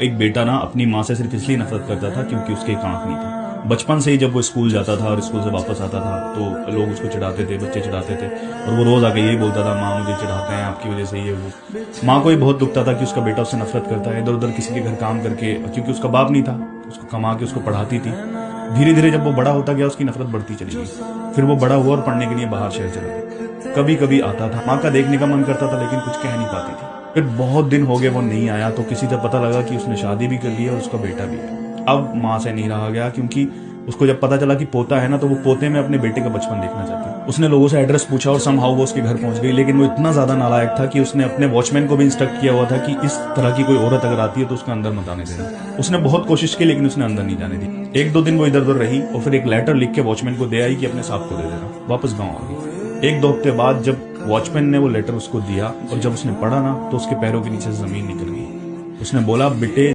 एक बेटा ना अपनी माँ से सिर्फ इसलिए नफरत करता था क्योंकि उसके एक आंख नहीं थी। बचपन से ही जब वो स्कूल जाता था और स्कूल से वापस आता था तो लोग उसको चिढ़ाते थे, बच्चे चिढ़ाते थे और वो रोज आके यही बोलता था, माँ मुझे चिढ़ाते हैं आपकी वजह से, ये वो। माँ को ही बहुत दुखता था कि उसका बेटा उससे नफरत करता है, इधर उधर किसी के घर काम करके, क्योंकि उसका बाप नहीं था, उसको कमा के उसको पढ़ाती थी। धीरे धीरे जब वो बड़ा होता गया उसकी नफरत बढ़ती चली गई। फिर वो बड़ा हुआ और पढ़ने के लिए बाहर शहर चला गया। कभी कभी आता था, माँ का देखने का मन करता था लेकिन कुछ कह नहीं पाती थी। फिर बहुत दिन हो गए वो नहीं आया तो किसी से पता लगा कि उसने शादी भी कर ली है और उसका बेटा भी है। अब माँ से नहीं रहा गया क्योंकि उसको जब पता चला कि पोता है ना तो वो पोते में अपने बेटे का बचपन देखना चाहती है। उसने लोगों से एड्रेस पूछा और समहाउ वो उसके घर पहुंच गई, लेकिन वो इतना ज्यादा नालायक था कि उसने अपने वॉचमैन को भी इंस्ट्रक्ट किया हुआ था कि इस तरह की कोई औरत अगर आती है तो उसका अंदर मत आने देना। उसने बहुत कोशिश की लेकिन उसने अंदर नहीं जाने दी। एक दो दिन वो इधर उधर रही और फिर एक लेटर लिख के वॉचमैन को दे आई कि अपने साहब को दे देना, वापस गाँव आ गई। एक दो हफ्ते बाद जब वॉचमैन ने वो लेटर उसको दिया और जब उसने पढ़ा ना तो उसके पैरों के नीचे से जमीन निकल गई। उसने बोला, बेटे